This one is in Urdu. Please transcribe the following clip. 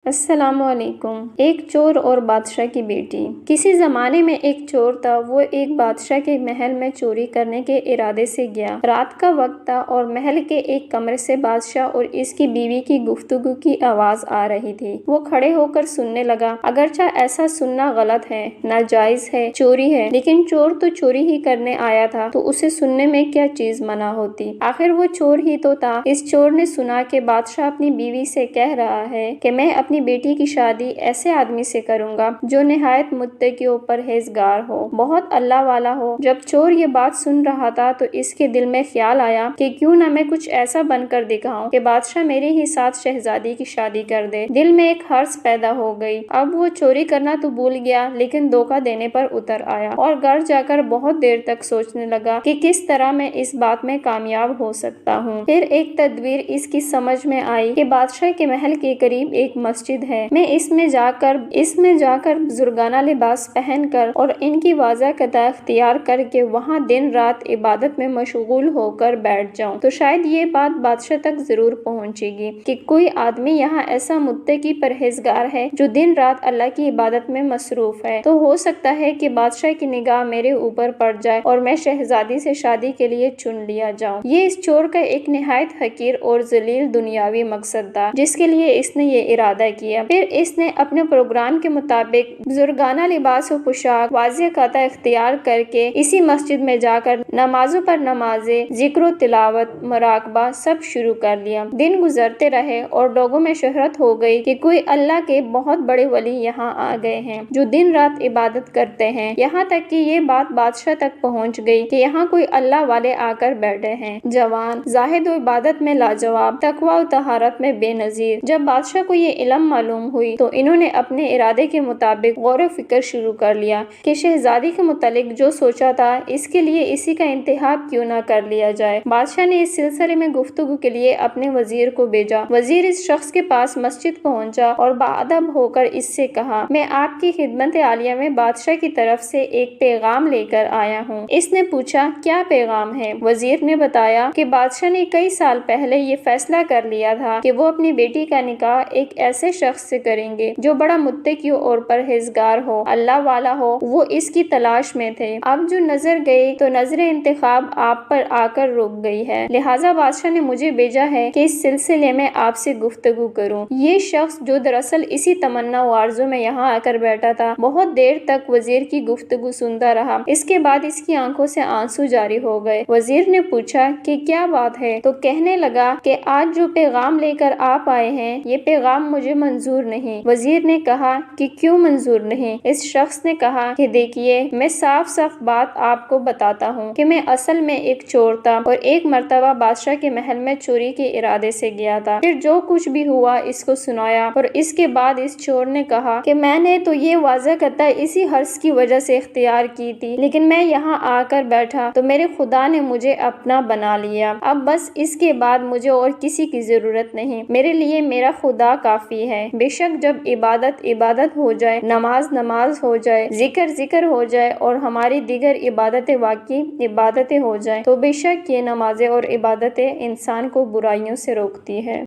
السلام علیکم۔ ایک چور اور بادشاہ کی بیٹی۔ کسی زمانے میں ایک چور تھا۔ وہ ایک بادشاہ کے محل میں چوری کرنے کے ارادے سے گیا۔ رات کا وقت تھا اور محل کے ایک کمرے سے بادشاہ اور اس کی بیوی کی گفتگو کی آواز آ رہی تھی۔ وہ کھڑے ہو کر سننے لگا۔ اگرچہ ایسا سننا غلط ہے، ناجائز ہے، چوری ہے، لیکن چور تو چوری ہی کرنے آیا تھا تو اسے سننے میں کیا چیز منع ہوتی؟ آخر وہ چور ہی تو تھا۔ اس چور نے سنا کہ بادشاہ اپنی بیوی سے کہہ رہا ہے کہ میں اپنی بیٹی کی شادی ایسے آدمی سے کروں گا جو نہایت متقی و پرہیزگار ہو، بہت اللہ والا ہو۔ جب چور یہ بات سن رہا تھا تو اس کے دل میں خیال آیا کہ کیوں نہ میں کچھ ایسا بن کر دکھاؤں کہ بادشاہ میرے ہی ساتھ شہزادی کی شادی کر دے۔ دل میں ایک حرص پیدا ہو گئی۔ اب وہ چوری کرنا تو بھول گیا لیکن دھوکہ دینے پر اتر آیا اور گھر جا کر بہت دیر تک سوچنے لگا کہ کس طرح میں اس بات میں کامیاب ہو سکتا ہوں۔ پھر ایک تدبیر اس کی سمجھ میں آئی کہ بادشاہ کے محل کے قریب ایک مسجد ہے، میں اس میں جا کر بزرگانہ لباس پہن کر اور ان کی واضح قطع اختیار کر کے وہاں دن رات عبادت میں مشغول ہو کر بیٹھ جاؤں تو شاید یہ بات بادشاہ تک ضرور پہنچے گی کہ کوئی آدمی یہاں ایسا متقی پرہیزگار ہے جو دن رات اللہ کی عبادت میں مصروف ہے، تو ہو سکتا ہے کہ بادشاہ کی نگاہ میرے اوپر پڑ جائے اور میں شہزادی سے شادی کے لیے چن لیا جاؤں۔ یہ اس چور کا ایک نہایت حقیر اور ذلیل دنیاوی مقصد تھا جس کے لیے اس نے یہ ارادہ کیا۔ پھر اس نے اپنے پروگرام کے مطابق بزرگانہ لباس و پوشاک واضح قطع اختیار کر کے اسی مسجد میں جا کر نمازوں پر نمازیں، ذکر و تلاوت، مراقبہ سب شروع کر لیا۔ دن گزرتے رہے اور لوگوں میں شہرت ہو گئی کہ کوئی اللہ کے بہت بڑے ولی یہاں آ گئے ہیں جو دن رات عبادت کرتے ہیں، یہاں تک کہ یہ بات بادشاہ تک پہنچ گئی کہ یہاں کوئی اللہ والے آ کر بیٹھے ہیں، جوان، زاہد و عبادت میں لاجواب، تقویٰ و طہارت میں بے نظیر۔ جب بادشاہ کو یہ علم معلوم ہوئی تو انہوں نے اپنے ارادے کے مطابق غور و فکر شروع کر لیا کہ شہزادی کے متعلق جو سوچا تھا اس کے لیے اسی کا انتخاب کیوں نہ کر لیا جائے۔ بادشاہ نے اس سلسلے میں گفتگو کے لیے اپنے وزیر کو بھیجا۔ وزیر اس شخص کے پاس مسجد پہنچا اور باادب ہو کر اس سے کہا، میں آپ کی خدمت عالیہ میں بادشاہ کی طرف سے ایک پیغام لے کر آیا ہوں۔ اس نے پوچھا، کیا پیغام ہے؟ وزیر نے بتایا کہ بادشاہ نے کئی سال پہلے یہ فیصلہ کر لیا تھا کہ وہ اپنی بیٹی کا نکاح ایک ایسے شخص سے کریں گے جو بڑا متقی اور پرہیزگار ہو، اللہ والا ہو۔ وہ اس کی تلاش میں تھے۔ اب جو نظر گئی تو نظر انتخاب آپ پر آ کر رک گئی ہے، لہٰذا بادشاہ نے مجھے بھیجا ہے کہ اس سلسلے میں آپ سے گفتگو کروں۔ یہ شخص جو دراصل اسی تمنا و آرزو میں یہاں آ کر بیٹھا تھا بہت دیر تک وزیر کی گفتگو سنتا رہا۔ اس کے بعد اس کی آنکھوں سے آنسو جاری ہو گئے۔ وزیر نے پوچھا کہ کیا بات ہے؟ تو کہنے لگا کہ آج جو پیغام لے کر آپ آئے ہیں یہ پیغام مجھے منظور نہیں۔ وزیر نے کہا کہ کیوں منظور نہیں؟ اس شخص نے کہا کہ دیکھیے، میں صاف صاف بات آپ کو بتاتا ہوں کہ میں اصل میں ایک چور تھا اور ایک مرتبہ بادشاہ کے محل میں چوری کے ارادے سے گیا تھا۔ پھر جو کچھ بھی ہوا اس کو سنایا اور اس کے بعد اس چور نے کہا کہ میں نے تو یہ واضح قطع اسی حرص کی وجہ سے اختیار کی تھی، لیکن میں یہاں آ کر بیٹھا تو میرے خدا نے مجھے اپنا بنا لیا۔ اب بس اس کے بعد مجھے اور کسی کی ضرورت نہیں، میرے لیے میرا خدا کافی ہے۔ بے شک جب عبادت عبادت ہو جائے، نماز نماز ہو جائے، ذکر ذکر ہو جائے اور ہماری دیگر عبادتیں واقعی عبادتیں ہو جائیں تو بے شک یہ نمازیں اور عبادتیں انسان کو برائیوں سے روکتی ہے۔